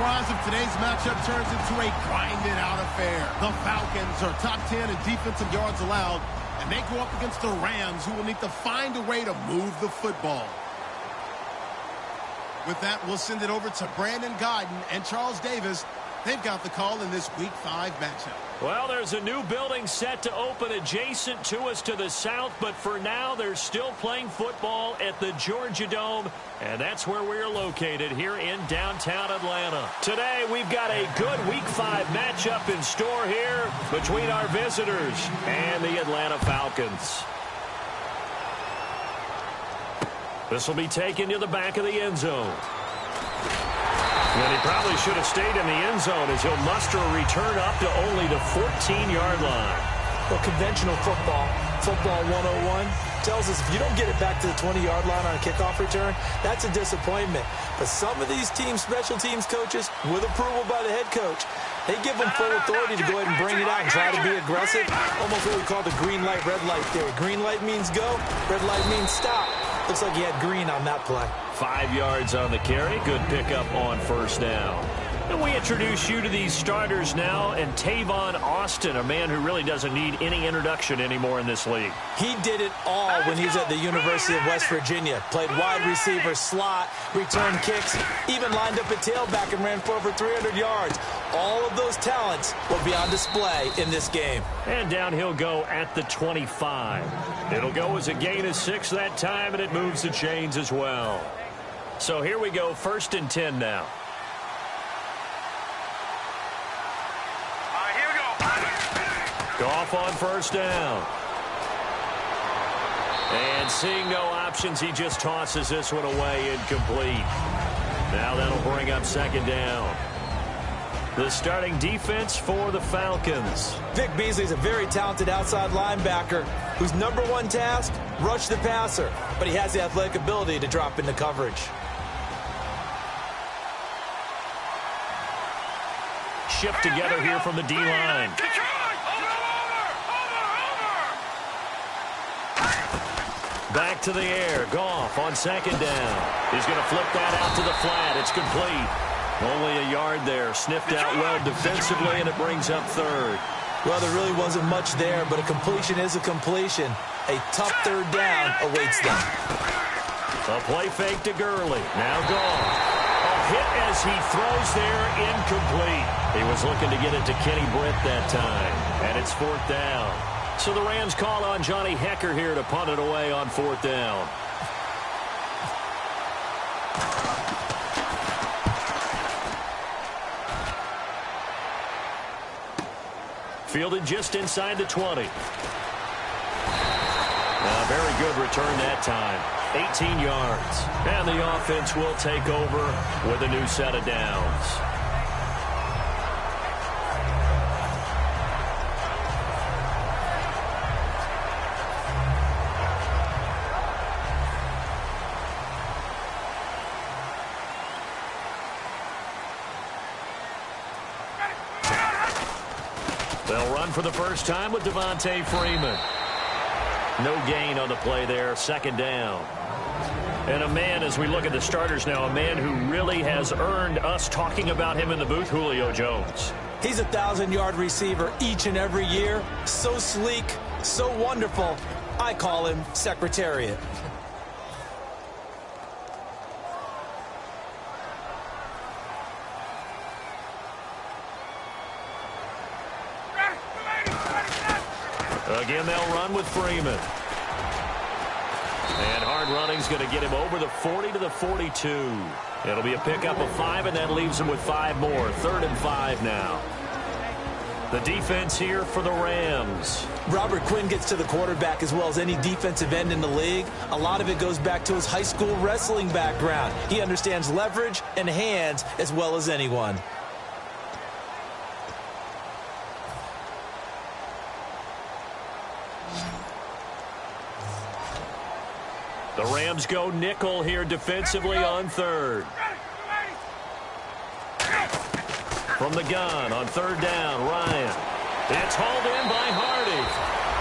surprised if today's matchup turns into a grinded-out affair. The Falcons are top 10 in defensive yards allowed, and they go up against the Rams, who will need to find a way to move the football. With that, we'll send it over to Brandon Godden and Charles Davis. They've got the call in this Week 5 matchup. Well, there's a new building set to open adjacent to us to the south, but for now, they're still playing football at the Georgia Dome, and that's where we're located here in downtown Atlanta. Today, we've got a good Week 5 matchup in store here between our visitors and the Atlanta Falcons. This will be taken to the back of the end zone. And he probably should have stayed in the end zone as he'll muster a return up to only the 14-yard line. Well, conventional football 101, tells us if you don't get it back to the 20-yard line on a kickoff return, that's a disappointment. But some of these teams, special teams coaches, with approval by the head coach, they give them full authority to go ahead and bring it out and try to be aggressive. Almost what we call the green light, red light theory. Green light means go, red light means stop. Looks like he had green on that play. 5 yards on the carry. Good pickup on first down. And we introduce you to these starters now, and Tavon Austin, a man who really doesn't need any introduction anymore in this league. He did it all when he was at the University of West Virginia. Played wide receiver, slot, returned kicks, even lined up at tailback and ran for over 300 yards. All of those talents will be on display in this game. And down he'll go at the 25. It'll go as a gain of 6 that time, and it moves the chains as well. So here we go, 1st and 10 now. Goff on first down. And seeing no options, he just tosses this one away, incomplete. Now that'll bring up 2nd down. The starting defense for the Falcons. Vic Beasley's a very talented outside linebacker whose #1 task, rush the passer. But he has the athletic ability to drop into coverage. Shift together here from the D-line. Back to the air. Goff on 2nd down. He's going to flip that out to the flat. It's complete. Only a yard there. Sniffed out well defensively, and it brings up 3rd. Well, there really wasn't much there, but a completion is a completion. A tough 3rd down awaits them. A play fake to Gurley. Now Goff. A hit as he throws there, incomplete. He was looking to get it to Kenny Britt that time, and it's 4th down. So the Rams call on Johnny Hecker here to punt it away on 4th down. Fielded just inside the 20. A very good return that time. 18 yards. And the offense will take over with a new set of downs. They'll run for the first time with Devontae Freeman. No gain on the play there, 2nd down. And a man, as we look at the starters now, a man who really has earned us talking about him in the booth, Julio Jones. He's a 1,000-yard receiver each and every year. So sleek, so wonderful. I call him Secretariat. Again, they'll run with Freeman. And hard running's going to get him over the 40 to the 42. It'll be a pickup of 5, and that leaves him with 5 more. 3rd and 5 now. The defense here for the Rams. Robert Quinn gets to the quarterback as well as any defensive end in the league. A lot of it goes back to his high school wrestling background. He understands leverage and hands as well as anyone. The Rams go nickel here defensively on 3rd. From the gun on 3rd down, Ryan. It's hauled in by Hardy.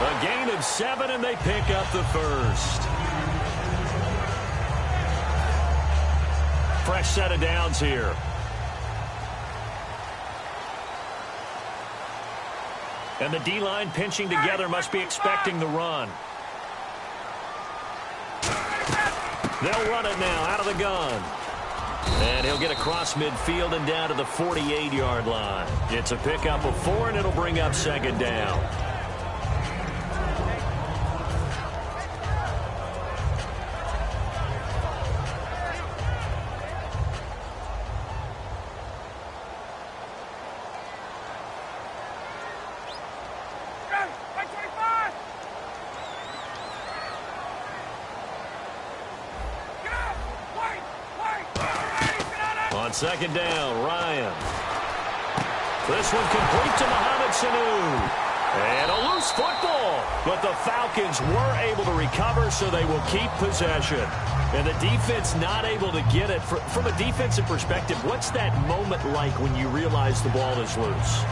A gain of 7, and they pick up the 1st. Fresh set of downs here. And the D-line pinching together must be expecting the run. They'll run it now out of the gun. And he'll get across midfield and down to the 48-yard line. It's a pickup of 4, and it'll bring up second down. On second down, Ryan. This one complete to Mohamed Sanu. And a loose football. But the Falcons were able to recover, so they will keep possession. And the defense not able to get it. From a defensive perspective, what's that moment like when you realize the ball is loose?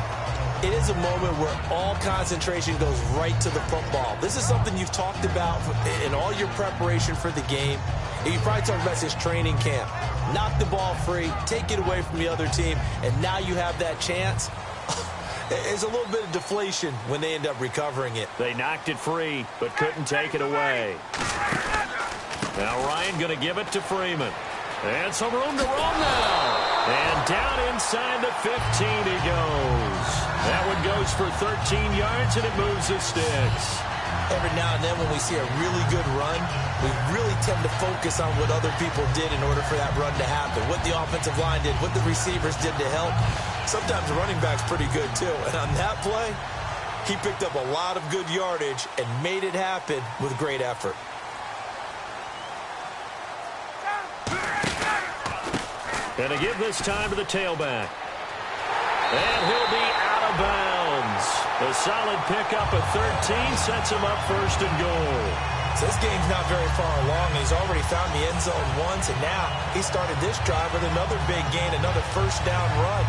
It is a moment where all concentration goes right to the football. This is something you've talked about in all your preparation for the game. And you probably talked about this training camp. Knock the ball free, take it away from the other team, and now you have that chance. There's a little bit of deflation when they end up recovering it. They knocked it free, but couldn't take it away. Now Ryan going to give it to Freeman. And some room to roam now. And down inside the 15 he goes. That one goes for 13 yards, and it moves the sticks. Every now and then when we see a really good run, we really tend to focus on what other people did in order for that run to happen. What the offensive line did, what the receivers did to help. Sometimes the running back's pretty good too. And on that play, he picked up a lot of good yardage and made it happen with great effort. And to give this time to the tailback. And he'll be out of bounds. A solid pickup of 13 sets him up first and goal. So this game's not very far along. He's already found the end zone once, and now he started this drive with another big gain, another first down run.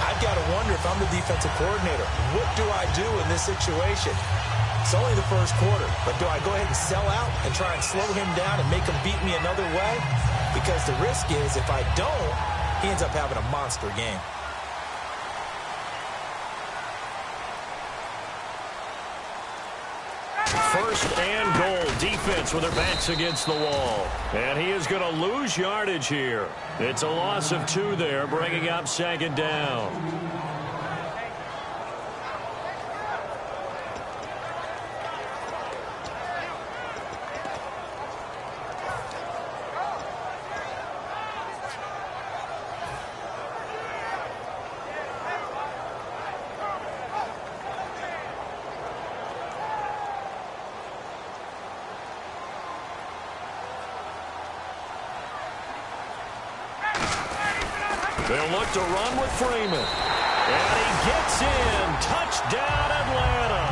I've got to wonder if I'm the defensive coordinator, what do I do in this situation? It's only the first quarter, but do I go ahead and sell out and try and slow him down and make him beat me another way? Because the risk is if I don't, he ends up having a monster game. First and goal. Defense with their backs against the wall. And he is going to lose yardage here. It's a loss of 2 there, bringing up second down. They'll look to run with Freeman. And he gets in. Touchdown, Atlanta.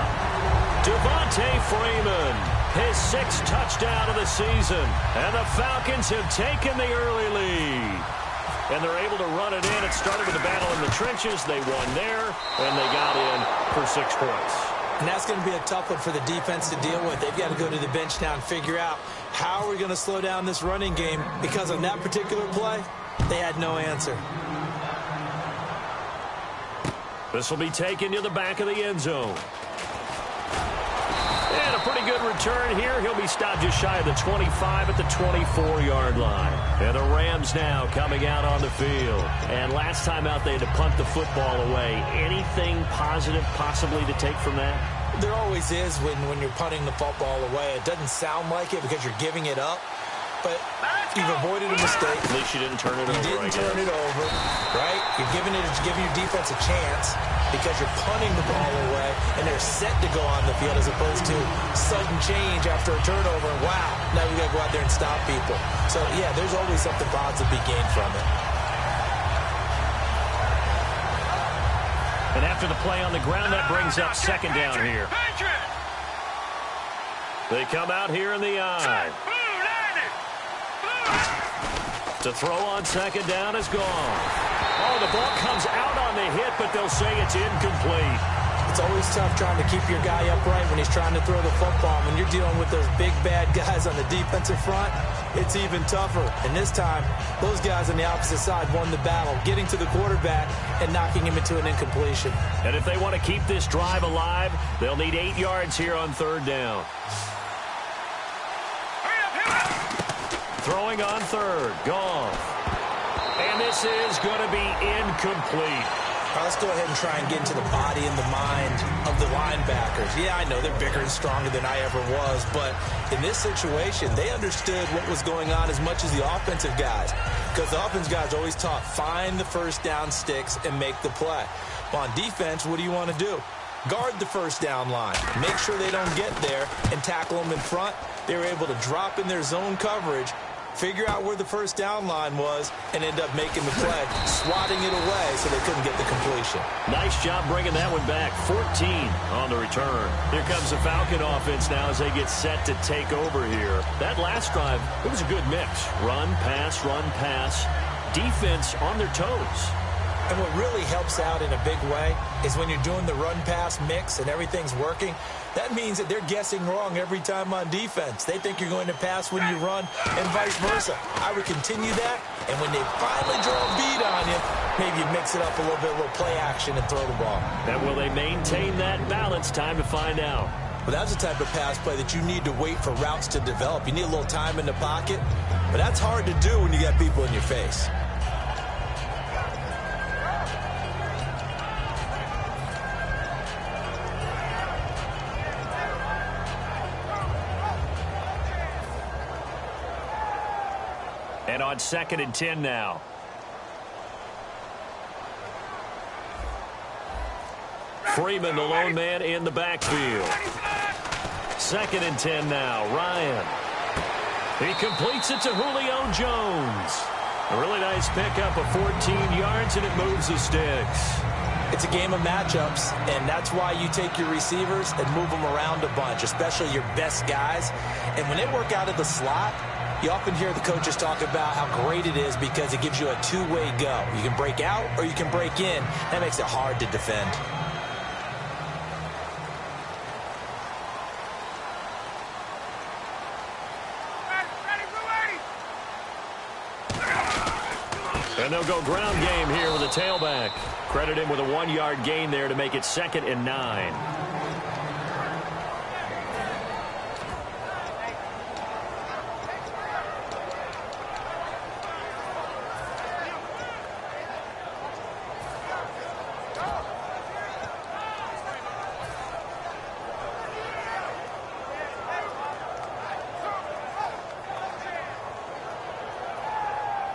Devontae Freeman, his 6th touchdown of the season. And the Falcons have taken the early lead. And they're able to run it in. It started with a battle in the trenches. They won there, and they got in for 6 points. And that's going to be a tough one for the defense to deal with. They've got to go to the bench now and figure out how are we going to slow down this running game, because on that particular play, they had no answer. This will be taken to the back of the end zone. And a pretty good return here. He'll be stopped just shy of the 25 at the 24-yard line. And the Rams now coming out on the field. And last time out, they had to punt the football away. Anything positive possibly to take from that? There always is when you're punting the football away. It doesn't sound like it because you're giving it up. But you've avoided a mistake. At least you didn't turn it over. You didn't turn it over, right? You're giving your defense a chance because you're punting the ball away, and they're set to go on the field as opposed to sudden change after a turnover. And wow, now we got to go out there and stop people. So, yeah, there's always something positive to be gained from it. And after the play on the ground, that brings up second down here. They come out here in the eye. To throw on second down is gone. Oh, the ball comes out on the hit, but they'll say it's incomplete. It's always tough trying to keep your guy upright when he's trying to throw the football. When you're dealing with those big, bad guys on the defensive front, it's even tougher. And this time, those guys on the opposite side won the battle, getting to the quarterback and knocking him into an incompletion. And if they want to keep this drive alive, they'll need 8 yards here on third down. Throwing on third, Goff. And this is going to be incomplete. Let's go ahead and try and get into the body and the mind of the linebackers. Yeah, I know they're bigger and stronger than I ever was, but in this situation, they understood what was going on as much as the offensive guys, because the offensive guys always taught, find the first down sticks and make the play. Well, on defense, what do you want to do? Guard the first down line. Make sure they don't get there and tackle them in front. They were able to drop in their zone coverage, figure out where the first down line was, and end up making the play, swatting it away so they couldn't get the completion. Nice job bringing that one back. 14 on the return. Here comes the Falcon offense now as they get set to take over here. That last drive, it was a good mix. Run, pass, defense on their toes. And what really helps out in a big way is when you're doing the run-pass mix and everything's working, that means that they're guessing wrong every time on defense. They think you're going to pass when you run and vice versa. I would continue that, and when they finally draw a beat on you, maybe you mix it up a little play action and throw the ball. And will they maintain that balance? Time to find out. Well, that's the type of pass play that you need to wait for routes to develop. You need a little time in the pocket, but that's hard to do when you got people in your face. And on 2nd and 10 now. Freeman, the lone man in the backfield. 2nd and 10 now. Ryan. He completes it to Julio Jones. A really nice pickup of 14 yards, and it moves the sticks. It's a game of matchups, and that's why you take your receivers and move them around a bunch, especially your best guys. And when they work out of the slot, you often hear the coaches talk about how great it is because it gives you a two-way go. You can break out or you can break in. That makes it hard to defend. And they'll go ground game here with a tailback. Credit him with a 1-yard gain there to make it 2nd and 9.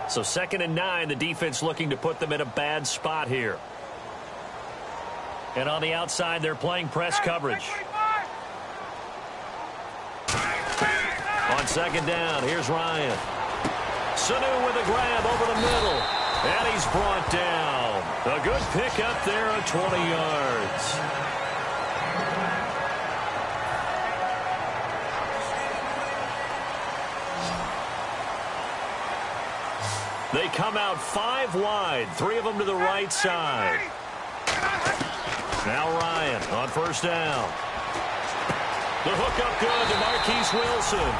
So 2nd and 9, the defense looking to put them in a bad spot here. And on the outside, they're playing press coverage. On 2nd down, here's Ryan. Sanu with a grab over the middle. And he's brought down. A good pickup there of 20 yards. They come out 5 wide, 3 of them to the right side. Now Ryan on 1st down. The hook up good to Marquise Wilson.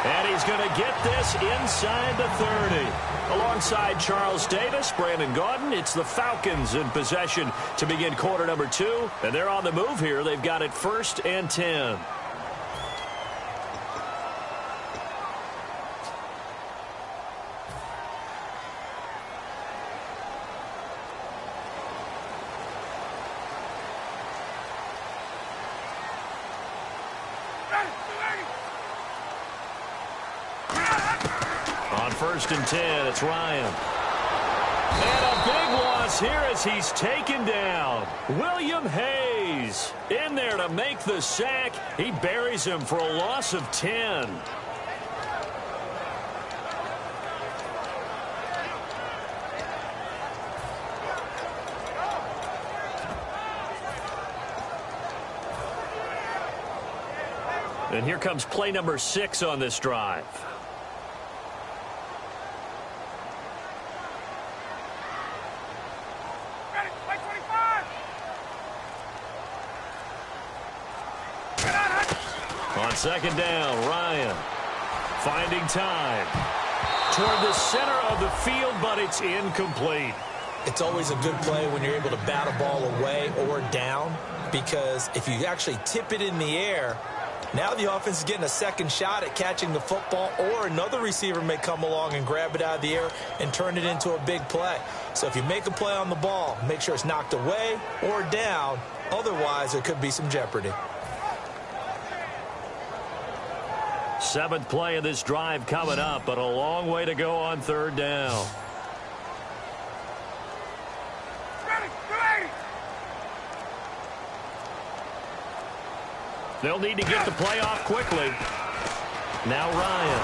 And he's going to get this inside the 30. Alongside Charles Davis, Brandon Gaudin, it's the Falcons in possession to begin quarter number 2. And they're on the move here. They've got it 1st and 10. On 1st and 10, it's Ryan. And a big loss here as he's taken down. William Hayes in there to make the sack. He buries him for a loss of 10. And here comes play number 6 on this drive. On second down, Ryan finding time toward the center of the field, but it's incomplete. It's always a good play when you're able to bat a ball away or down, because if you actually tip it in the air, now the offense is getting a second shot at catching the football, or another receiver may come along and grab it out of the air and turn it into a big play. So if you make a play on the ball, make sure it's knocked away or down. Otherwise, there could be some jeopardy. Seventh play of this drive coming up, but a long way to go on third down. They'll need to get the play off quickly. Now Ryan.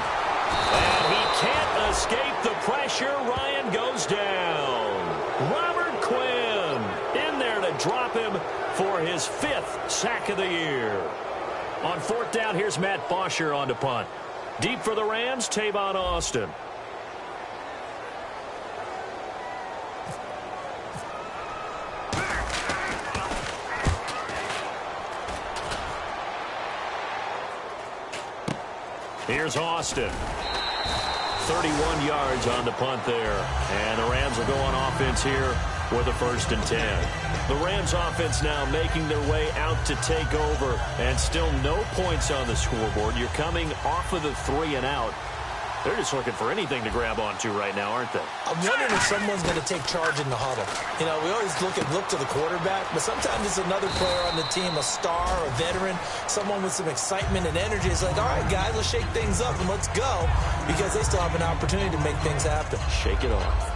And he can't escape the pressure. Ryan goes down. Robert Quinn in there to drop him for his 5th sack of the year. On fourth down, here's Matt Bosher on to punt. Deep for the Rams, Tavon Austin. Here's Austin. 31 yards on the punt there. And the Rams will go on offense here with a 1st and 10. The Rams offense now making their way out to take over, and still no points on the scoreboard. You're coming off of the 3 and out. They're just looking for anything to grab onto right now, aren't they? I'm wondering if someone's going to take charge in the huddle. You know, we always look to the quarterback, but sometimes it's another player on the team, a star, a veteran, someone with some excitement and energy. It's like, all right, guys, let's shake things up and let's go, because they still have an opportunity to make things happen. Shake it off.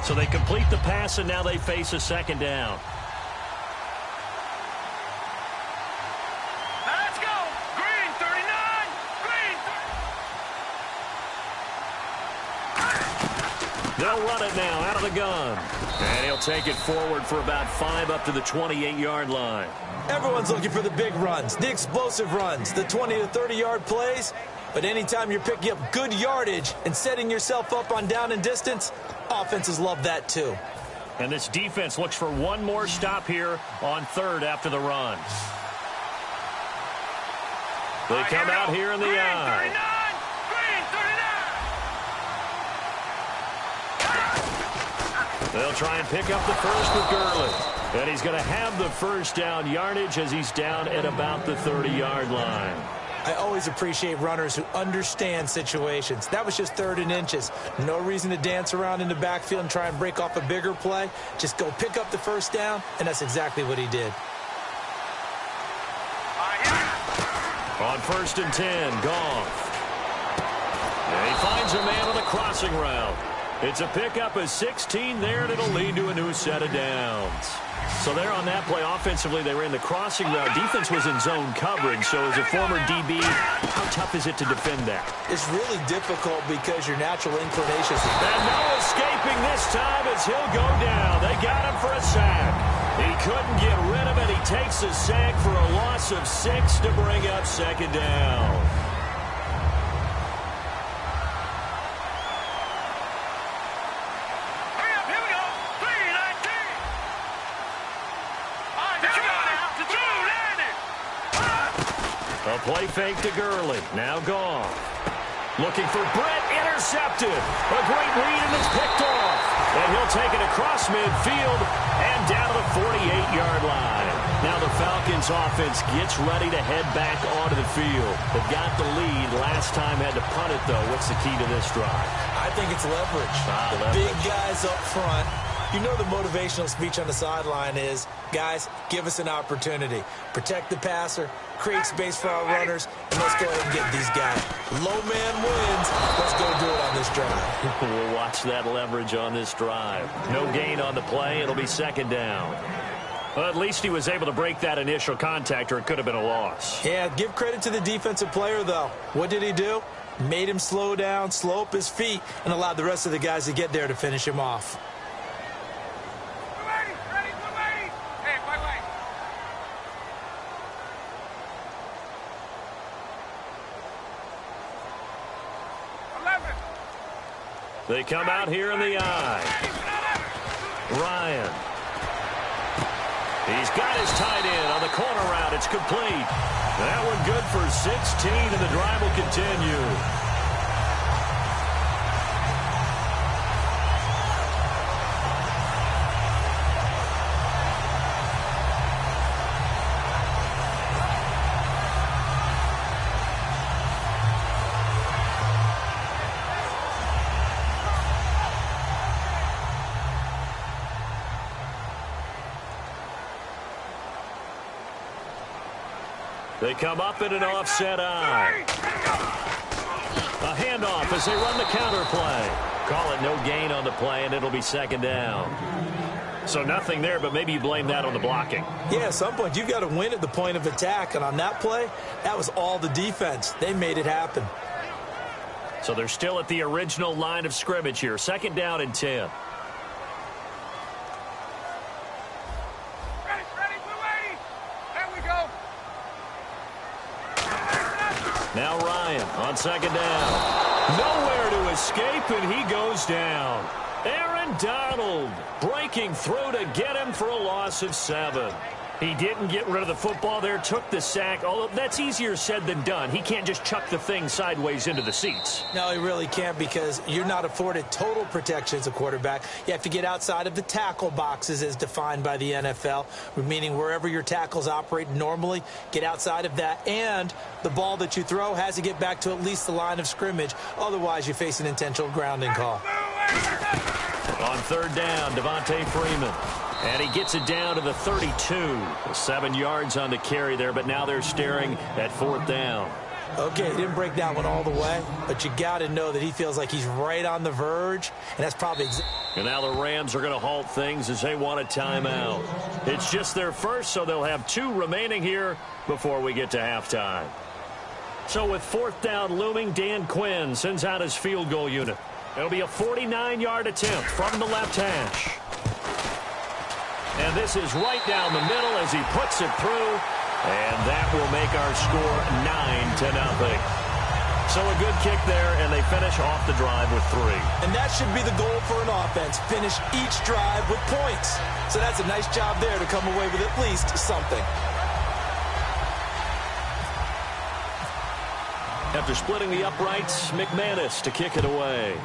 So they complete the pass, and now they face a second down. Let's go! Green, 39! Green! They'll run it now out of the gun. And he'll take it forward for about 5 up to the 28-yard line. Everyone's looking for the big runs, the explosive runs, the 20 to 30-yard plays. But anytime you're picking up good yardage and setting yourself up on down and distance, offenses love that too. And this defense looks for one more stop here on third after the run. They come out here in the eye. They'll try and pick up the first with Gurley. And he's going to have the first down yardage as he's down at about the 30-yard line. I always appreciate runners who understand situations. That was just 3rd and inches. No reason to dance around in the backfield and try and break off a bigger play. Just go pick up the first down, and that's exactly what he did. On 1st and 10, Goff. And he finds a man on the crossing route. It's a pickup of 16 there, and it'll lead to a new set of downs. So there on that play, offensively, they ran the crossing route. Defense was in zone coverage, so as a former DB, how tough is it to defend that? It's really difficult because your natural inclination is... And no escaping this time as he'll go down. They got him for a sack. He couldn't get rid of it. He takes a sack for a loss of 6 to bring up second down. A play fake to Gurley. Now Goff. Looking for Brett. Intercepted. A great read, and it's picked off. And he'll take it across midfield and down to the 48-yard line. Now the Falcons offense gets ready to head back onto the field. They've got the lead. Last time had to punt it, though. What's the key to this drive? I think it's leverage. Big guys up front. You know the motivational speech on the sideline is, guys, give us an opportunity. Protect the passer, create space for our runners, and let's go ahead and get these guys. Low man wins. Let's go do it on this drive. We'll watch that leverage on this drive. No gain on the play. It'll be second down. Well, at least he was able to break that initial contact, or it could have been a loss. Yeah, give credit to the defensive player, though. What did he do? Made him slow down, slow up his feet, and allowed the rest of the guys to get there to finish him off. They come out here in the eye. Ryan. He's got his tight end on the corner route. It's complete. That one good for 16, and the drive will continue. They come up in an offset eye. A handoff as they run the counter play. Call it no gain on the play, and it'll be second down. So nothing there, but maybe you blame that on the blocking. Yeah, at some point, you've got to win at the point of attack. And on that play, that was all the defense. They made it happen. So they're still at the original line of scrimmage here. Second down and 10. Now Ryan on second down. Nowhere to escape, and he goes down. Aaron Donald breaking through to get him for a loss of 7. He didn't get rid of the football there, took the sack. Although that's easier said than done. He can't just chuck the thing sideways into the seats. No, he really can't, because you're not afforded total protection as a quarterback. You have to get outside of the tackle boxes as defined by the NFL, meaning wherever your tackles operate normally, get outside of that. And the ball that you throw has to get back to at least the line of scrimmage. Otherwise, you face an intentional grounding call. On third down, Devontae Freeman. And he gets it down to the 32. 7 yards on the carry there, but now they're staring at fourth down. Okay, he didn't break that one all the way, but you got to know that he feels like he's right on the verge, and that's probably... And now the Rams are going to halt things as they want a timeout. It's just their first, so they'll have 2 remaining here before we get to halftime. So with fourth down looming, Dan Quinn sends out his field goal unit. It'll be a 49-yard attempt from the left hash. And this is right down the middle as he puts it through. And that will make our score 9-0. So a good kick there, and they finish off the drive with 3. And that should be the goal for an offense. Finish each drive with points. So that's a nice job there to come away with at least something. After splitting the uprights, McManus to kick it away.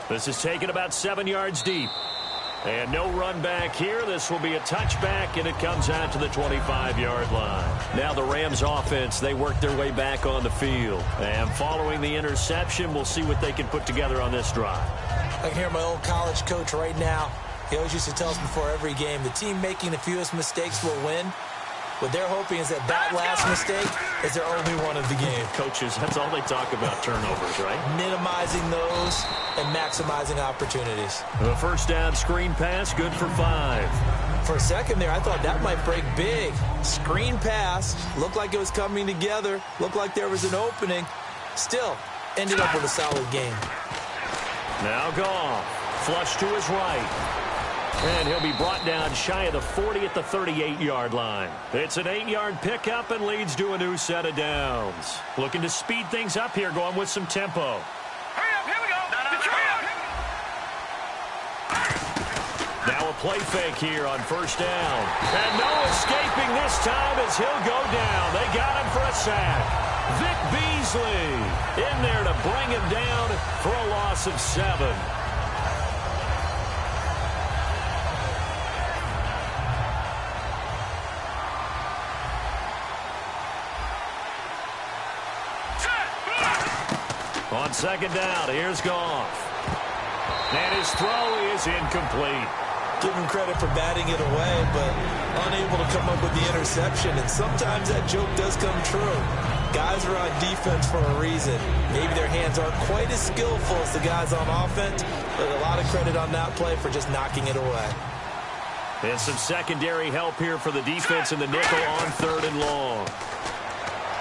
This is taken about 7 yards deep. And no run back here. This will be a touchback, and it comes out to the 25-yard line. Now the Rams offense, they work their way back on the field. And following the interception, we'll see what they can put together on this drive. I can hear my old college coach right now. He always used to tell us before every game, the team making the fewest mistakes will win. What they're hoping is that last mistake is their only one of the game. Coaches, that's all they talk about, turnovers, right? Minimizing those and maximizing opportunities. The first down screen pass, good for 5. For a second there, I thought that might break big. Screen pass, looked like it was coming together, looked like there was an opening. Still, ended up with a solid game. Now Goff, flush to his right. And he'll be brought down shy of the 40 at the 38-yard line. It's an 8-yard pickup and leads to a new set of downs. Looking to speed things up here, going with some tempo. Hurry up, here we go. Now a play fake here on first down. And no escaping this time as he'll go down. They got him for a sack. Vic Beasley in there to bring him down for a loss of 7. On second down, here's Goff. And his throw is incomplete. Give him credit for batting it away, but unable to come up with the interception. And sometimes that joke does come true. Guys are on defense for a reason. Maybe their hands aren't quite as skillful as the guys on offense, but a lot of credit on that play for just knocking it away. And some secondary help here for the defense in the nickel on third and long.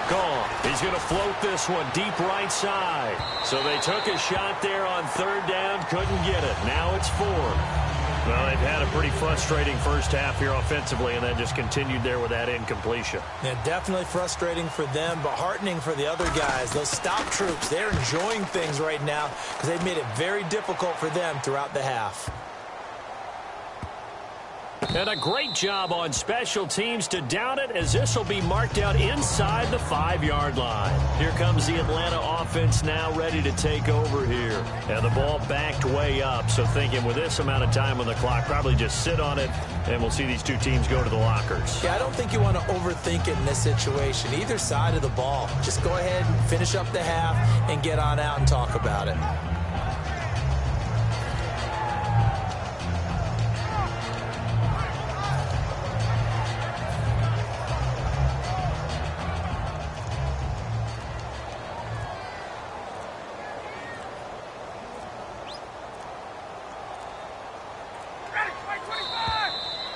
Goff, he's going to float this one deep right side. So they took a shot there on third down, couldn't get it. Now it's 4. Well, they've had a pretty frustrating first half here offensively, and then just continued there with that incompletion. Yeah, definitely frustrating for them, but heartening for the other guys. Those stop troops, they're enjoying things right now because they've made it very difficult for them throughout the half. And a great job on special teams to down it, as this will be marked out inside the 5-yard line. Here comes the Atlanta offense now ready to take over here. And the ball backed way up, so thinking with this amount of time on the clock, probably just sit on it, and we'll see these two teams go to the lockers. Yeah, I don't think you want to overthink it in this situation. Either side of the ball. Just go ahead and finish up the half and get on out and talk about it.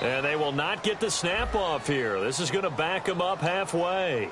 And they will not get the snap off here. This is going to back them up halfway.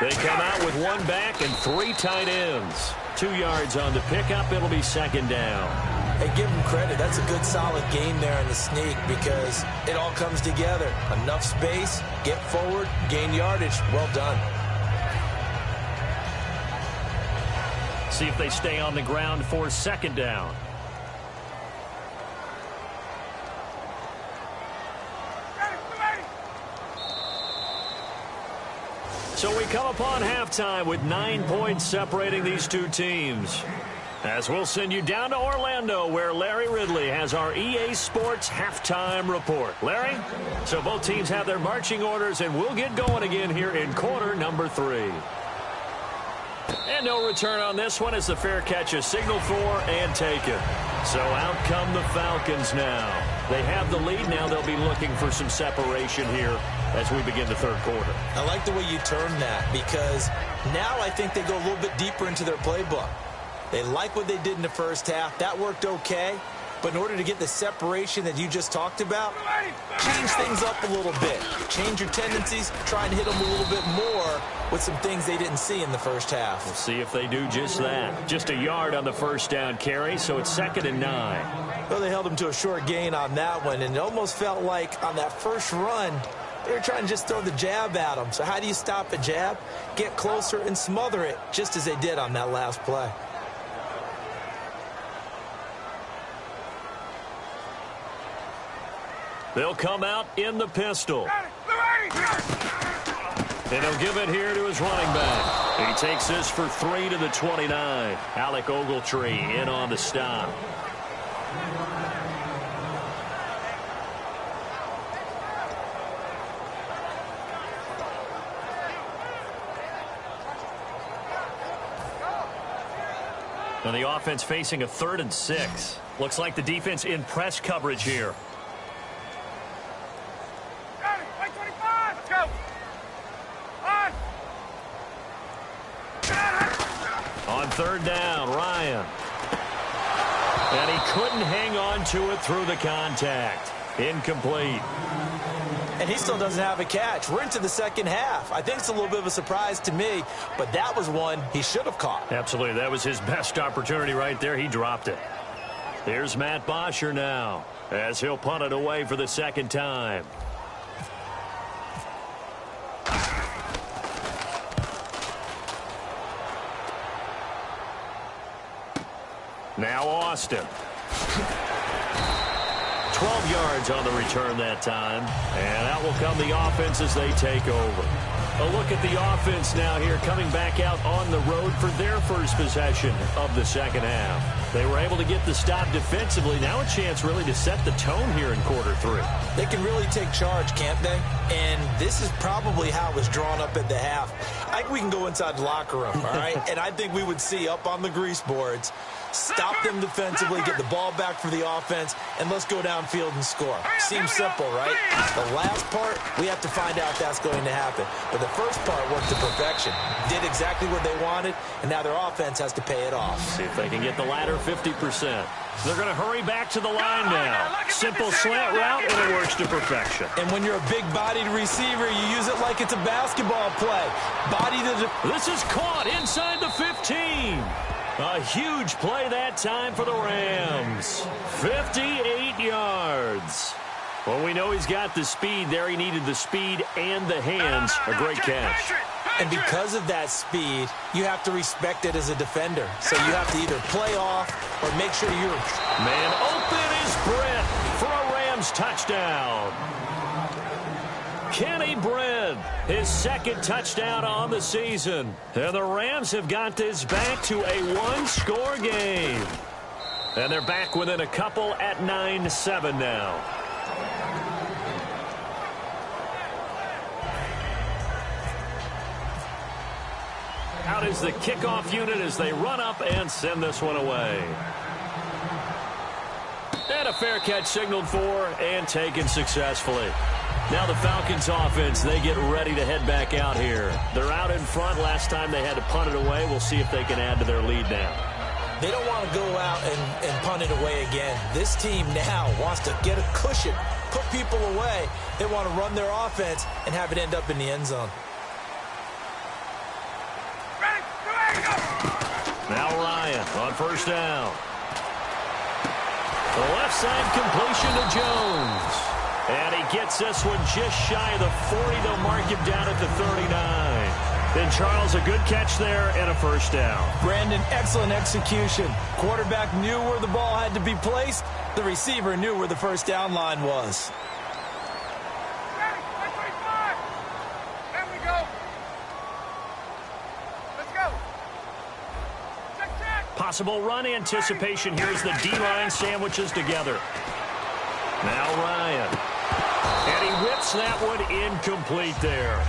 They come out with one back and 3 tight ends. 2 yards on the pickup. It'll be second down. Hey, give them credit. That's a good, solid game there in the sneak because it all comes together. Enough space, get forward, gain yardage. Well done. See if they stay on the ground for second down. So we come upon halftime with 9 points separating these two teams. As we'll send you down to Orlando, where Larry Ridley has our EA Sports halftime report. Larry? So both teams have their marching orders, and we'll get going again here in quarter number 3. And no return on this one as the fair catch is signaled for and taken. So out come the Falcons now. They have the lead. Now they'll be looking for some separation here as we begin the third quarter. I like the way you turn that because now I think they go a little bit deeper into their playbook. They like what they did in the first half. That worked okay. But in order to get the separation that you just talked about, change things up a little bit. Change your tendencies. Try and hit them a little bit more with some things they didn't see in the first half. We'll see if they do just that. Just a yard on the first down carry, so it's 2nd and 9. Well, they held them to a short gain on that one, and it almost felt like on that first run, they were trying to just throw the jab at them. So how do you stop a jab? Get closer and smother it, just as they did on that last play. They'll come out in the pistol. And he'll give it here to his running back. He takes this for 3 to the 29. Alec Ogletree in on the stop. And the offense facing a 3rd and 6. Looks like the defense in press coverage here. On 3rd down, Ryan. And he couldn't hang on to it through the contact. Incomplete. And he still doesn't have a catch. We're into the second half. I think it's a little bit of a surprise to me, but that was one he should have caught. Absolutely. That was his best opportunity right there. He dropped it. Here's Matt Bosher now as he'll punt it away for the 2nd time. Now Austin. 12 yards on the return that time. And out will come the offense as they take over. A look at the offense now here coming back out on the road for their first possession of the second half. They were able to get the stop defensively. Now a chance really to set the tone here in quarter 3. They can really take charge, can't they? And this is probably how it was drawn up at the half. I think we can go inside the locker room, all right? And I think we would see up on the grease boards, stop them defensively, get the ball back for the offense, and let's go downfield and score. Seems simple, right? The last part, we have to find out if that's going to happen. But the first part worked to perfection. Did exactly what they wanted, and now their offense has to pay it off. See if they can get the latter 50%. They're going to hurry back to the line now. Simple slant route, and it works to perfection. And when you're a big-bodied receiver, you use it like it's a basketball play. Body to the... This is caught inside the 15. A huge play that time for the Rams. 58 yards. Well, we know he's got the speed there. He needed the speed and the hands. A great catch. And because of that speed, you have to respect it as a defender. So you have to either play off or make sure you're... Man open is Britt for a Rams touchdown. Kenny Britt, his second touchdown on the season. And the Rams have got this back to a one-score game. And they're back within a couple at 9-7 now. Out is the kickoff unit as they run up and send this one away. And a fair catch signaled for and taken successfully. Now the Falcons offense, they get ready to head back out here. They're out in front. Last time they had to punt it away. We'll see if they can add to their lead now. They don't want to go out and punt it away again. This team now wants to get a cushion, put people away. They want to run their offense and have it end up in the end zone. Now Ryan on first down. The left side completion to Jones. And he gets this one just shy of the 40. They'll mark him down at the 39. Then Charles, a good catch there and a first down. Brandon, excellent execution. Quarterback knew where the ball had to be placed. The receiver knew where the first down line was. There we go. Let's go. Check. Possible run anticipation. Here's the D-line sandwiches together. Now Ryan. And he whips that one incomplete there.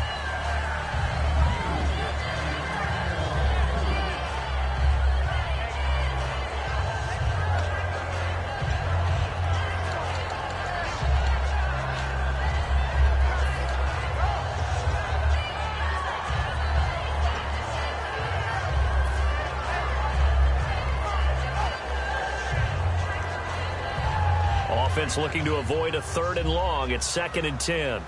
Offense looking to avoid a 3rd and long. It's 2nd and 10.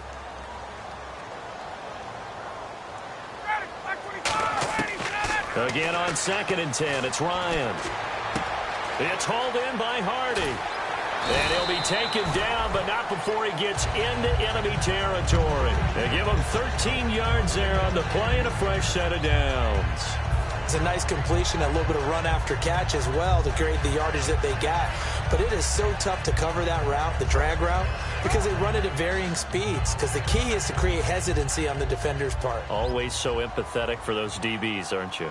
Again on 2nd and 10. It's Ryan. It's hauled in by Hardy. And he'll be taken down, but not before he gets into enemy territory. They give him 13 yards there on the play and a fresh set of downs. It's a nice completion, a little bit of run after catch as well to create the yardage that they got. But it is so tough to cover that route, the drag route, because they run it at varying speeds. Because the key is to create hesitancy on the defender's part. Always so empathetic for those DBs, aren't you?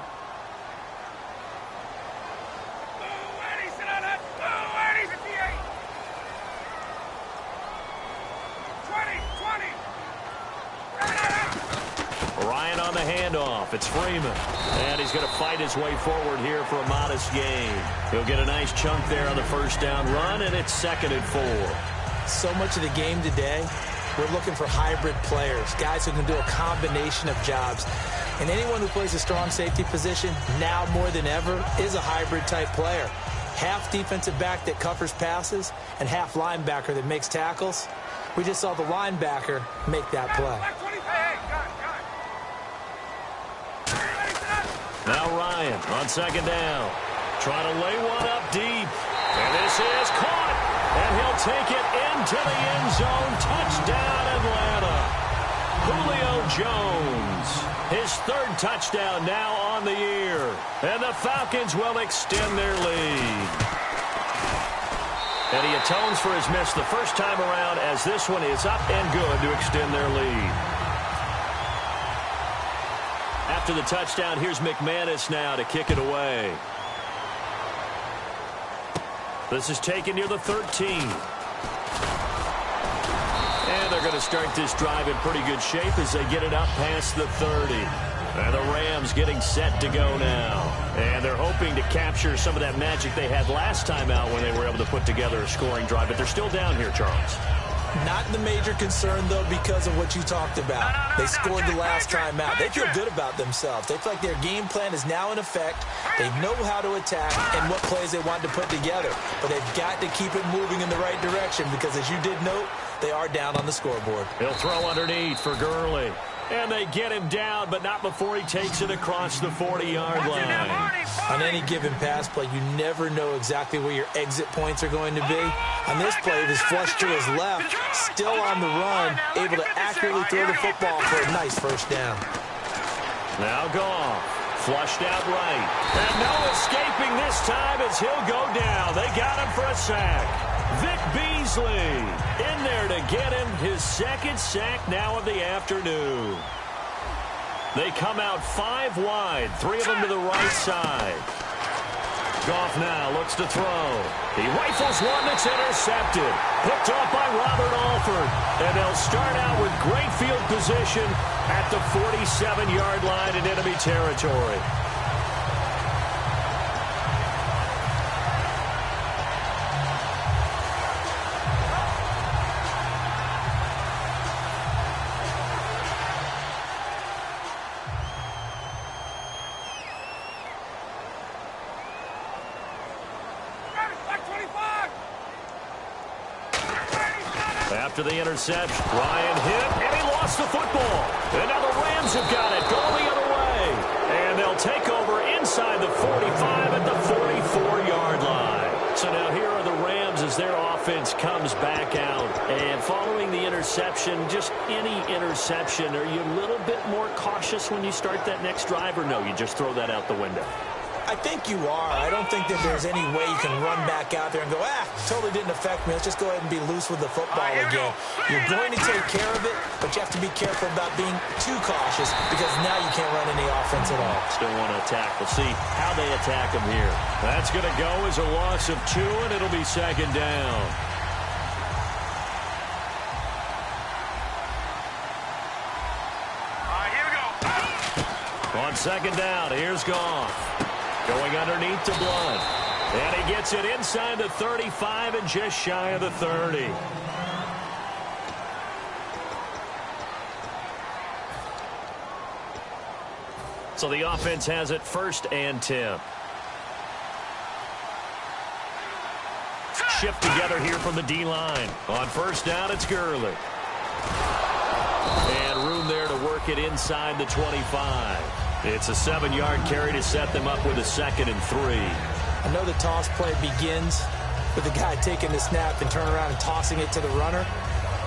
Ryan on the handoff. It's Freeman. And he's going to fight his way forward here for a modest gain. He'll get a nice chunk there on the first down run, and it's 2nd and 4. So much of the game today, we're looking for hybrid players, guys who can do a combination of jobs. And anyone who plays a strong safety position, now more than ever, is a hybrid type player. Half defensive back that covers passes and half linebacker that makes tackles. We just saw the linebacker make that play. Now Ryan on 2nd down. Trying to lay one up deep. And this is caught. And he'll take it into the end zone. Touchdown, Atlanta. Julio Jones. His 3rd touchdown now on the year. And the Falcons will extend their lead. And he atones for his miss the first time around as this one is up and good to extend their lead. After the touchdown, here's McManus now to kick it away. This is taken near the 13. And they're going to start this drive in pretty good shape as they get it up past the 30. And the Rams getting set to go now. And they're hoping to capture some of that magic they had last time out when they were able to put together a scoring drive. But they're still down here, Charles. Not the major concern, though, because of what you talked about. They scored the last time out. They feel good about themselves. They feel like their game plan is now in effect. They know how to attack and what plays they want to put together. But they've got to keep it moving in the right direction because, as you did note, they are down on the scoreboard. He'll throw underneath for Gurley. And they get him down, but not before he takes it across the 40-yard line. On any given pass play, you never know exactly where your exit points are going to be. On this play, he was flushed to his left, still on the run, able to accurately throw the football for a nice first down. Now Goff, flushed out right. And no escaping this time as he'll go down. They got him for a sack. Vic Beasley in there to get him his second sack now of the afternoon. They come out 5 wide, 3 of them to the right side. Goff now looks to throw. He rifles one that's intercepted. Picked off by Robert Alford. And they'll start out with great field position at the 47-yard line in enemy territory. After the interception, Ryan hit, and he lost the football. And now the Rams have got it, going the other way. And they'll take over inside the 45 at the 44-yard line. So now here are the Rams as their offense comes back out. And following the interception, just any interception, are you a little bit more cautious when you start that next drive, or no, you just throw that out the window? I think you are. I don't think that there's any way you can run back out there and go, totally didn't affect me. Let's just go ahead and be loose with the football again. You're going to take care of it, but you have to be careful about being too cautious because now you can't run any offense at all. Still want to attack. We'll see how they attack him here. That's going to go as a loss of 2, and it'll be second down. Here we go. On second down, here's Goff. Going underneath to Blunt. And he gets it inside the 35 and just shy of the 30. So the offense has it 1st and 10. Shift together here from the D-line. On 1st down, it's Gurley. And room there to work it inside the 25. It's a 7-yard carry to set them up with a 2nd and 3. I know the toss play begins with the guy taking the snap and turning around and tossing it to the runner.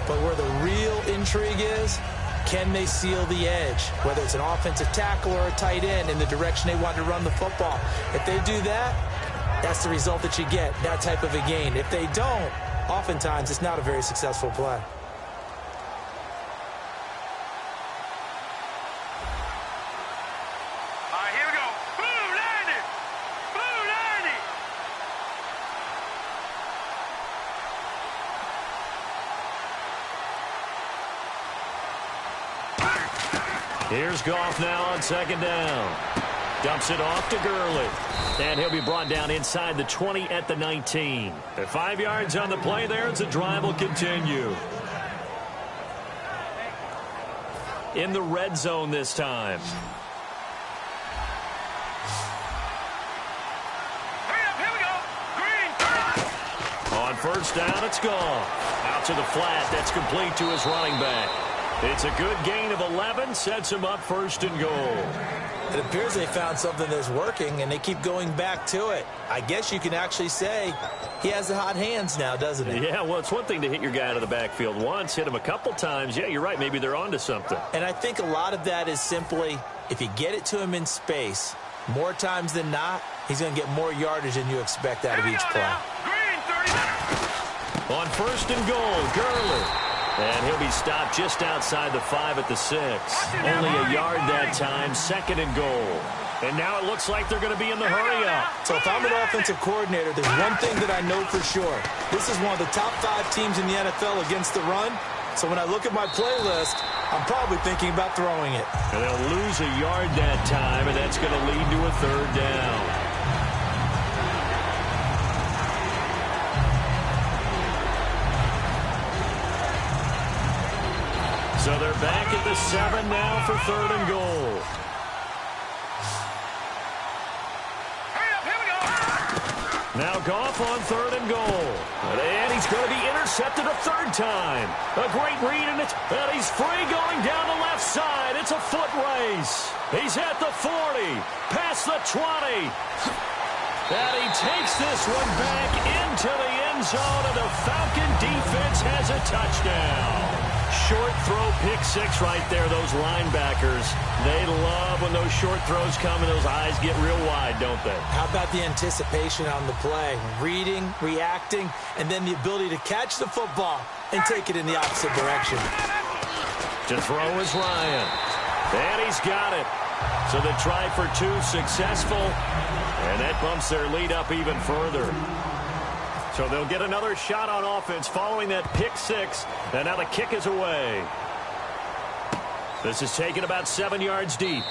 But where the real intrigue is, can they seal the edge? Whether it's an offensive tackle or a tight end in the direction they want to run the football. If they do that, that's the result that you get, that type of a gain. If they don't, oftentimes it's not a very successful play. Here's Goff now on 2nd down. Dumps it off to Gurley. And he'll be brought down inside the 20 at the 19. At 5 yards on the play there as the drive will continue. In the red zone this time. Here we go. Green. On 1st down, it's Goff. Out to the flat. That's complete to his running back. It's a good gain of 11, sets him up 1st and goal. It appears they found something that's working, and they keep going back to it. I guess you can actually say he has the hot hands now, doesn't he? Yeah, well, it's one thing to hit your guy out of the backfield once, hit him a couple times. Yeah, you're right. Maybe they're onto something. And I think a lot of that is simply if you get it to him in space, more times than not, he's going to get more yardage than you expect out of each play. Green, 30. On 1st and goal, Gurley. And he'll be stopped just outside the 5 at the 6. Only a yard that time, 2nd and goal. And now it looks like they're going to be in the hurry-up. So if I'm an offensive coordinator, there's one thing that I know for sure. This is one of the top 5 teams in the NFL against the run. So when I look at my playlist, I'm probably thinking about throwing it. And they'll lose a yard that time, and that's going to lead to a 3rd down. So they're back at the 7 now for 3rd and goal. Hurry up, here we go. Now Goff on 3rd and goal. And he's going to be intercepted a 3rd time. A great read, and he's free going down the left side. It's a foot race. He's at the 40, past the 20. And he takes this one back into the end zone, and the Falcon defense has a touchdown. Short throw, pick 6 right there. Those linebackers, they love when those short throws come and those eyes get real wide, don't they? How about the anticipation on the play? Reading, reacting, and then the ability to catch the football and take it in the opposite direction. To throw is Ryan. And he's got it. So the try for 2 successful, and that bumps their lead up even further. So they'll get another shot on offense following that pick 6. And now the kick is away. This is taken about 7 yards deep.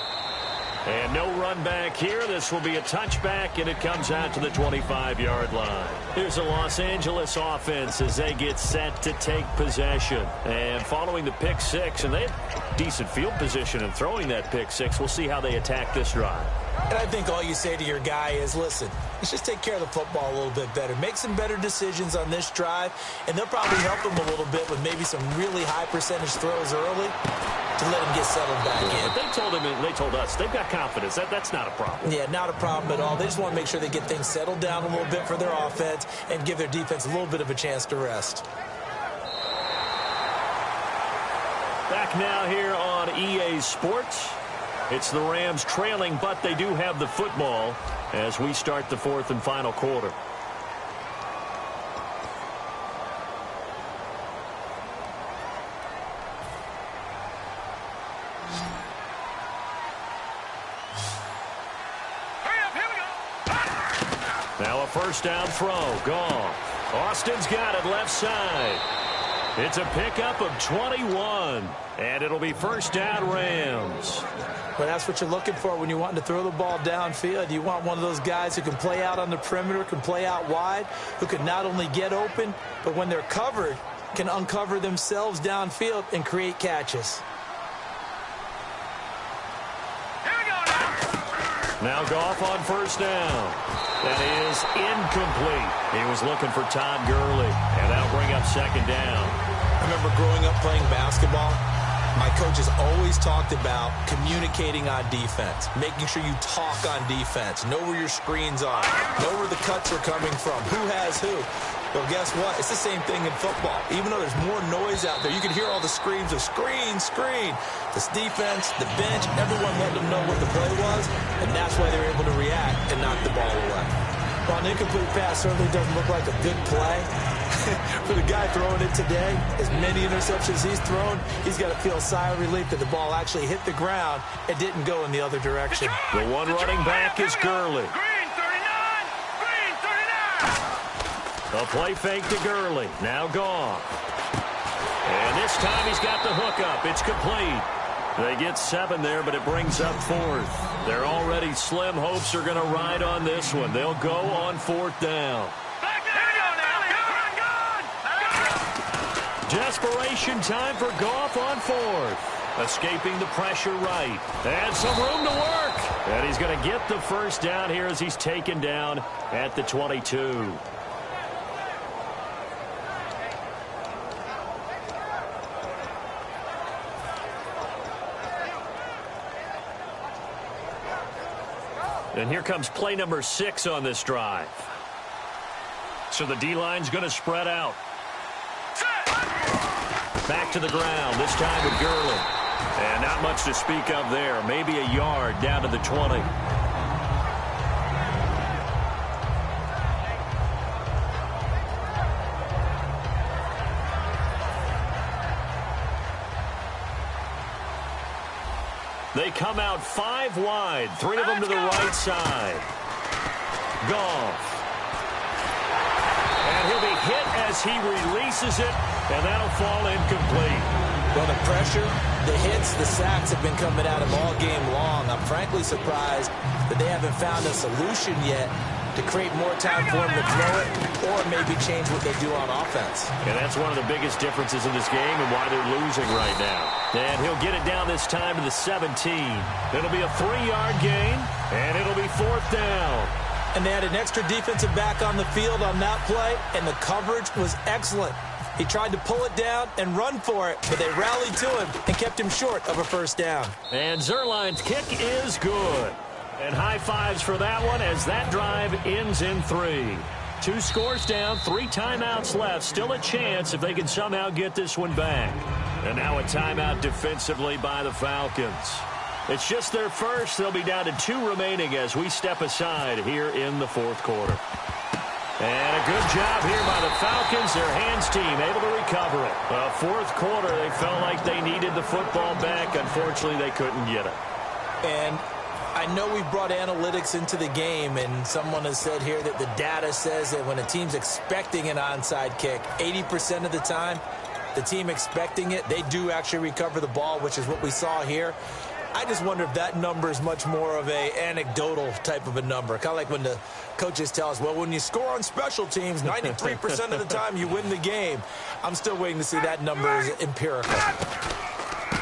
And no run back here. This will be a touchback, and it comes out to the 25-yard line. Here's the Los Angeles offense as they get set to take possession. And following the pick 6, and they have decent field position in throwing that pick 6. We'll see how they attack this drive. And I think all you say to your guy is, listen, let's just take care of the football a little bit better. Make some better decisions on this drive, and they'll probably help him a little bit with maybe some really high percentage throws early to let him get settled back in. But they told him, and they told us, they've got confidence. That's not a problem. Yeah, not a problem at all. They just want to make sure they get things settled down a little bit for their offense and give their defense a little bit of a chance to rest. Back now here on EA Sports. It's the Rams trailing, but they do have the football as we start the 4th and final quarter. Now a first down throw. Goff. Austin's got it left side. It's a pickup of 21, and it'll be first down Rams. Well, that's what you're looking for when you're wanting to throw the ball downfield. You want one of those guys who can play out on the perimeter, can play out wide, who can not only get open, but when they're covered, can uncover themselves downfield and create catches. Here we go now. Now Goff on first down. That is incomplete. He was looking for Todd Gurley, and that'll bring up second down. I remember growing up playing basketball. My coaches always talked about communicating on defense, making sure you talk on defense, know where your screens are, know where the cuts are coming from, who has who. Well, guess what? It's the same thing in football. Even though there's more noise out there, you can hear all the screams of screen, screen. This defense, the bench, everyone let them know what the play was, and that's why they're able to react and knock the ball away. While an incomplete pass certainly doesn't look like a good play, for the guy throwing it today, as many interceptions he's thrown, he's got to feel a sigh of relief that the ball actually hit the ground and didn't go in the other direction. The one running back is Gurley. Green 39. Green 39. A play fake to Gurley. Now Goff. And this time he's got the hook up. It's complete. They get 7 there, but it brings up 4th. Their already slim hopes are going to ride on this one. They'll go on 4th down. Desperation time for Goff on 4th. Escaping the pressure right. And some room to work. And he's going to get the first down here as he's taken down at the 22. And here comes play number 6 on this drive. So the D-line's going to spread out. Back to the ground, this time with Gurley. And not much to speak of there. Maybe a yard down to the 20. They come out 5 wide, 3 of them to the right side. Goff. And he'll be hit as he releases it, and that'll fall incomplete. Well, the pressure, the hits, the sacks have been coming at him all game long. I'm frankly surprised that they haven't found a solution yet to create more time for him to throw it or maybe change what they do on offense. And that's one of the biggest differences in this game and why they're losing right now. And he'll get it down this time to the 17. It'll be a 3-yard gain, and it'll be 4th down. And they had an extra defensive back on the field on that play, and the coverage was excellent. He tried to pull it down and run for it, but they rallied to him and kept him short of a first down. And Zuerlein's kick is good. And high fives for that one as that drive ends in 3. 2 scores down, 3 timeouts left. Still a chance if they can somehow get this one back. And now a timeout defensively by the Falcons. It's just their first. They'll be down to 2 remaining as we step aside here in the 4th quarter. And a good job here by the Falcons. Their hands team able to recover it. 4th quarter, they felt like they needed the football back. Unfortunately, they couldn't get it. And I know we brought analytics into the game, and someone has said here that the data says that when a team's expecting an onside kick, 80% of the time, the team expecting it, they do actually recover the ball, which is what we saw here. I just wonder if that number is much more of a anecdotal type of a number. Kind of like when the coaches tell us, well, when you score on special teams, 93% of the time you win the game. I'm still waiting to see that number is empirical.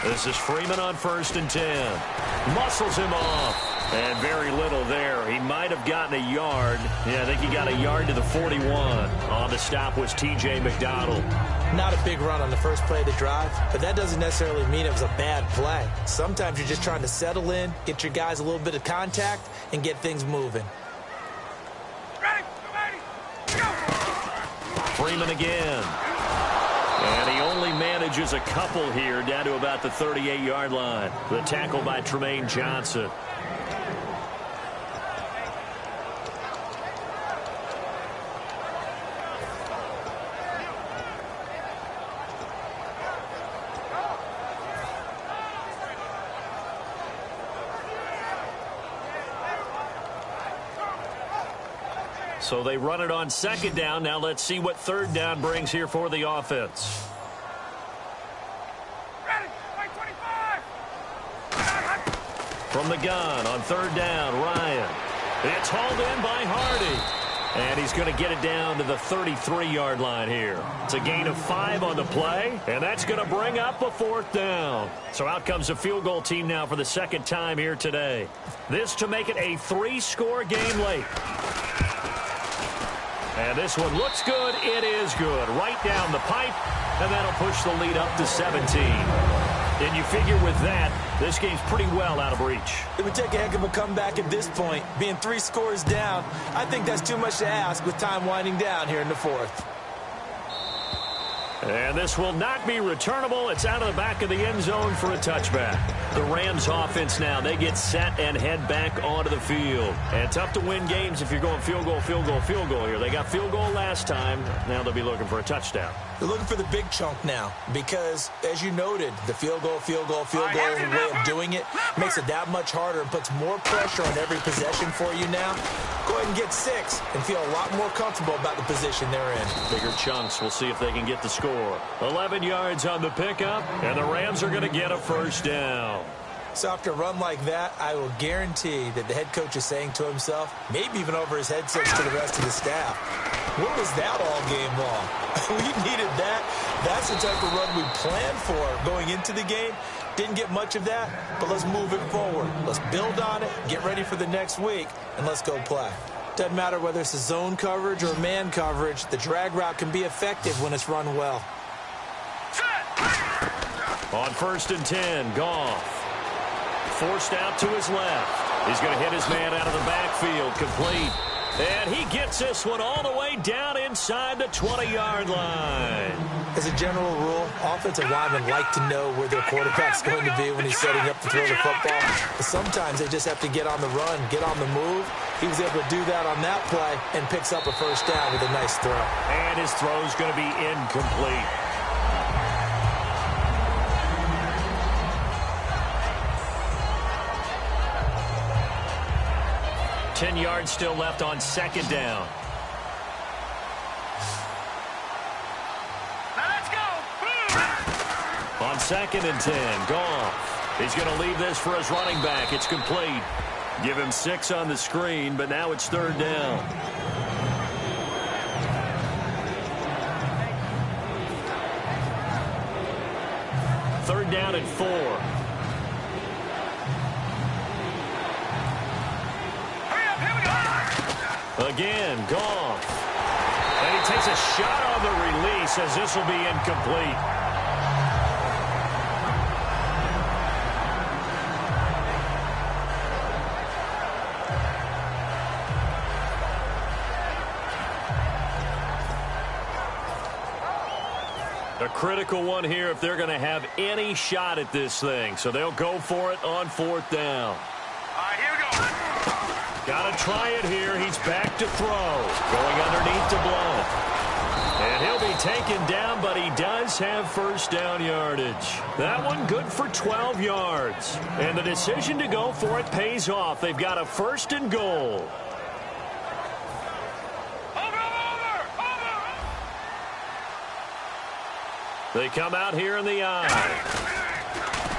This is Freeman on 1st and 10. Muscles him off. And very little there. He might have gotten a yard. Yeah, I think he got a yard to the 41. On the stop was T.J. McDonald. Not a big run on the first play of the drive, but that doesn't necessarily mean it was a bad play. Sometimes you're just trying to settle in, get your guys a little bit of contact, and get things moving. Ready, go! Freeman again. And he only manages a couple here down to about the 38-yard line. The tackle by Tremaine Johnson. So they run it on 2nd down. Now let's see what 3rd down brings here for the offense. Ready, 25. From the gun on 3rd down, Ryan. It's hauled in by Hardy. And he's going to get it down to the 33-yard line here. It's a gain of 5 on the play, and that's going to bring up a 4th down. So out comes a field goal team now for the 2nd time here today. This to make it a 3-score game late. And this one looks good. It is good. Right down the pipe, and that'll push the lead up to 17. And you figure with that, this game's pretty well out of reach. It would take a heck of a comeback at this point. Being 3 scores down, I think that's too much to ask with time winding down here in the 4th. And this will not be returnable. It's out of the back of the end zone for a touchback. The Rams offense now, they get set and head back onto the field. And tough to win games if you're going field goal, field goal, field goal here. They got field goal last time. Now they'll be looking for a touchdown. They're looking for the big chunk now because, as you noted, the field goal, field goal, field goal way of doing it makes it that much harder and puts more pressure on every possession for you now. Go ahead and get 6 and feel a lot more comfortable about the position they're in. Bigger chunks. We'll see if they can get the score. 11 yards on the pickup, and the Rams are going to get a 1st down. So after a run like that, I will guarantee that the head coach is saying to himself, maybe even over his headsets to the rest of the staff, what was that all game long? We needed that. That's the type of run we planned for going into the game. Didn't get much of that, but let's move it forward. Let's build on it, get ready for the next week, and let's go play. Doesn't matter whether it's a zone coverage or man coverage, the drag route can be effective when it's run well. On 1st and 10, Goff. Forced out to his left. He's going to hit his man out of the backfield, complete. And he gets this one all the way down inside the 20-yard line. As a general rule, offensive linemen like to know where their quarterback's going to be when he's setting up to throw the football. But sometimes they just have to get on the run, get on the move. He was able to do that on that play and picks up a 1st down with a nice throw. And his throw's going to be incomplete. Ten yards still left on 2nd down. Let's go. On 2nd and 10, Goff. He's going to leave this for his running back. It's complete. Give him 6 on the screen, but now it's 3rd down. Third down and 4. Hurry up, here we go. Again, Goff. And he takes a shot on the release as this will be incomplete. A critical one here if they're going to have any shot at this thing. So they'll go for it on 4th down. All right, here we go. Got to try it here. He's back to throw. Going underneath to Blunt. And he'll be taken down, but he does have first down yardage. That one good for 12 yards. And the decision to go for it pays off. They've got a 1st and goal. They come out here in the eye.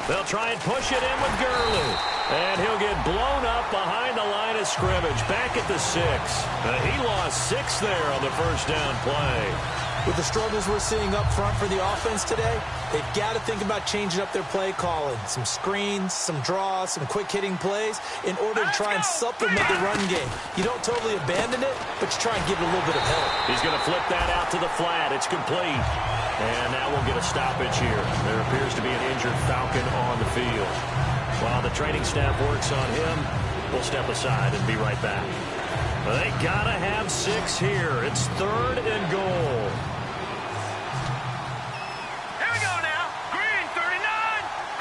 They'll try and push it in with Gurley. And he'll get blown up behind the line of scrimmage. Back at the 6. He lost 6 there on the first down play. With the struggles we're seeing up front for the offense today, they've got to think about changing up their play calling. Some screens, some draws, some quick-hitting plays in order to try and supplement the run game. You don't totally abandon it, but you try and give it a little bit of help. He's going to flip that out to the flat. It's complete. And now we'll get a stoppage here. There appears to be an injured Falcon on the field. While the training staff works on him, we'll step aside and be right back. They got to have 6 here. It's 3rd and goal. Here we go now. Green 39.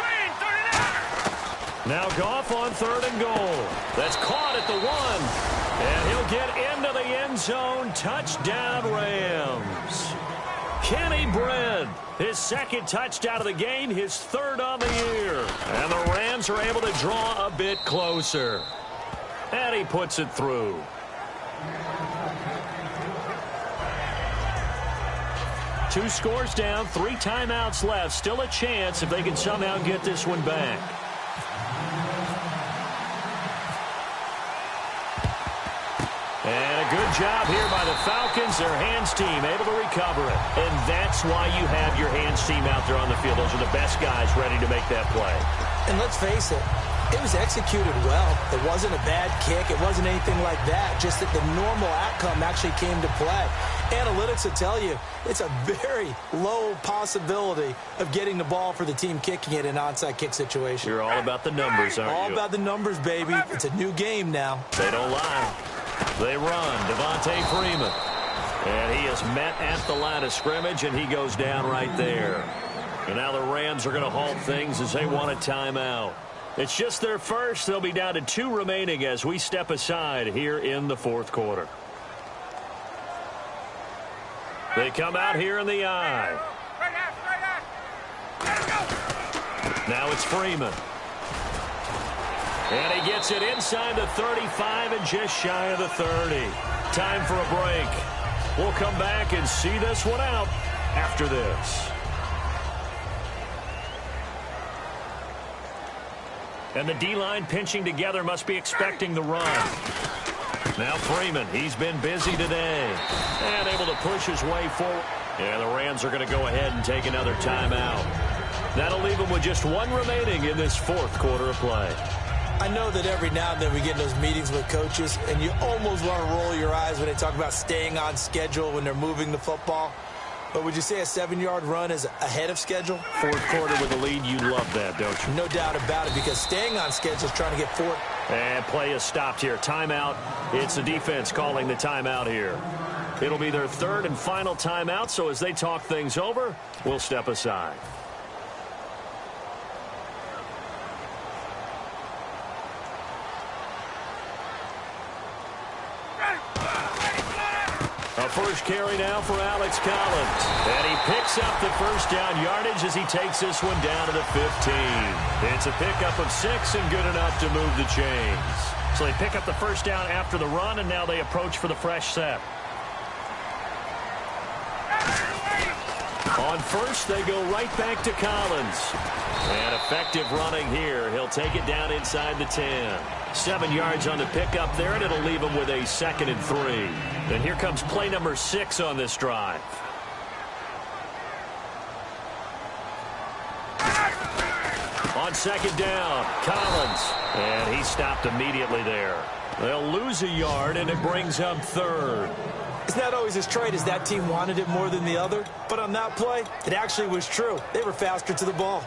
Green 39. Now Goff on 3rd and goal. That's caught at the 1. And he'll get into the end zone. Touchdown, Rams. Kenny Brent, his 2nd touchdown of the game, his 3rd on the year. And the Rams are able to draw a bit closer. And he puts it through. Two scores down, 3 timeouts left. Still a chance if they can somehow get this one back. And a good job here by the Falcons. Their hands team able to recover it. And that's why you have your hands team out there on the field. Those are the best guys ready to make that play. And let's face it, it was executed well. It wasn't a bad kick. It wasn't anything like that. Just that the normal outcome actually came to play. Analytics will tell you it's a very low possibility of getting the ball for the team kicking it in an onside kick situation. You're all about the numbers, aren't you? All about the numbers, baby. It's a new game now. They don't lie. They run. Devontae Freeman. And he is met at the line of scrimmage, and he goes down right there. And now the Rams are going to halt things as they want a timeout. It's just their first. They'll be down to 2 remaining as we step aside here in the 4th quarter. They come out here in the eye. Now it's Freeman. And he gets it inside the 35 and just shy of the 30. Time for a break. We'll come back and see this one out after this. And the D-line pinching together must be expecting the run. Now Freeman, he's been busy today. And able to push his way forward. And the Rams are going to go ahead and take another timeout. That'll leave them with just 1 remaining in this 4th quarter of play. I know that every now and then we get in those meetings with coaches, and you almost want to roll your eyes when they talk about staying on schedule when they're moving the football. But would you say a 7-yard run is ahead of schedule? 4th quarter with the lead, you love that, don't you? No doubt about it, because staying on schedule is trying to get 4. And play is stopped here. Timeout. It's the defense calling the timeout here. It'll be their 3rd and final timeout, so as they talk things over, we'll step aside. A first carry now for Alex Collins. And he picks up the first down yardage as he takes this one down to the 15. It's a pickup of 6 and good enough to move the chains. So they pick up the first down after the run, and now they approach for the fresh set. On first, they go right back to Collins. And effective running here. He'll take it down inside the 10. 7 yards on the pickup there, and it'll leave him with a 2nd and 3. And here comes play number 6 on this drive. On 2nd down, Collins. And he stopped immediately there. They'll lose a yard, and it brings up third. It's not always as straight as that team wanted it more than the other, but on that play, it actually was true. They were faster to the ball.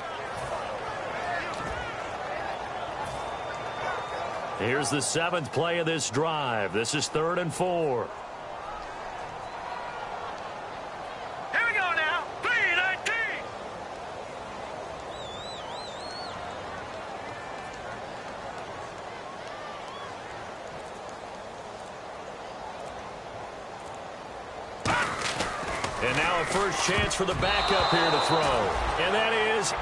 Here's the 7th play of this drive. This is 3rd and 4. Here we go now. 3-19. And now a first chance for the backup here to throw. And that is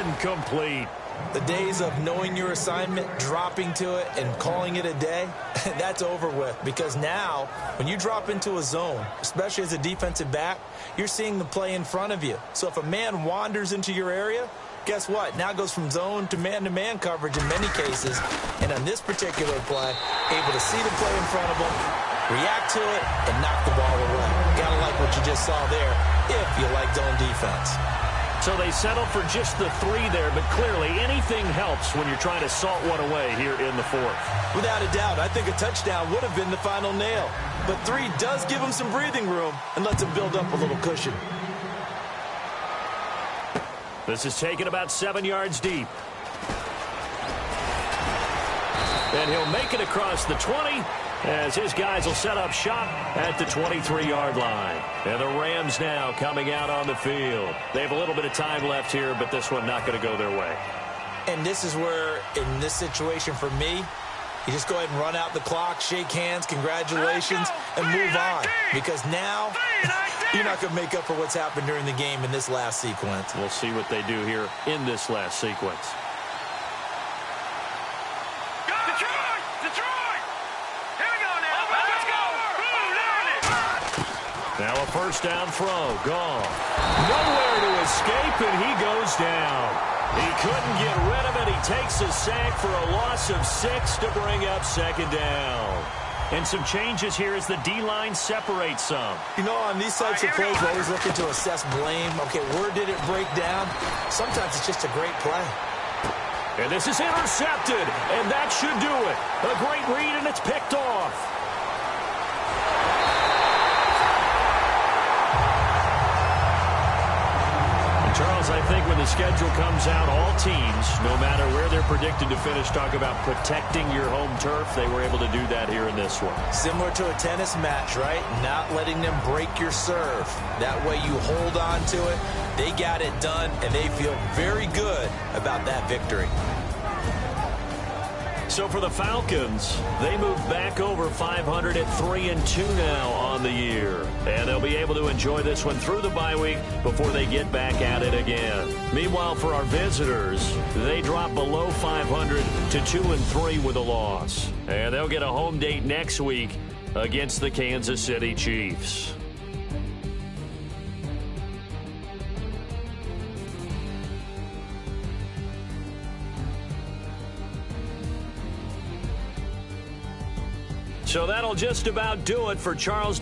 incomplete. The days of knowing your assignment, dropping to it, and calling it a day, that's over with. Because now, when you drop into a zone, especially as a defensive back, you're seeing the play in front of you. So if a man wanders into your area, guess what? Now it goes from zone to man coverage in many cases. And on this particular play, able to see the play in front of him, react to it, and knock the ball away. Gotta like what you just saw there, if you like zone defense. So they settle for just the 3 there, but clearly anything helps when you're trying to salt one away here in the 4th. Without a doubt, I think a touchdown would have been the final nail. But 3 does give him some breathing room and lets him build up a little cushion. This is taken about 7 yards deep. And he'll make it across the 20 as his guys will set up shop at the 23-yard line. And the Rams now coming out on the field. They have a little bit of time left here, but this one not going to go their way. And this is where, in this situation for me, you just go ahead and run out the clock, shake hands, congratulations, and move on. Because now, you're not going to make up for what's happened during the game in this last sequence. We'll see what they do here in this last sequence. Now a first down throw, gone. Nowhere to escape, and he goes down. He couldn't get rid of it. He takes a sack for a loss of 6 to bring up 2nd down. And some changes here as the D-line separates some. You know, on these types of plays, we're always looking to assess blame. Okay, where did it break down? Sometimes it's just a great play. And this is intercepted, and that should do it. A great read, and it's picked off. Charles, I think when the schedule comes out, all teams, no matter where they're predicted to finish, talk about protecting your home turf. They were able to do that here in this one. Similar to a tennis match, right? Not letting them break your serve. That way you hold on to it. They got it done, and they feel very good about that victory. So for the Falcons, they move back over 500 at 3-2 now on the year. And they'll be able to enjoy this one through the bye week before they get back at it again. Meanwhile, for our visitors, they drop below 500 to 2-3 with a loss. And they'll get a home date next week against the Kansas City Chiefs. So that'll just about do it for Charles.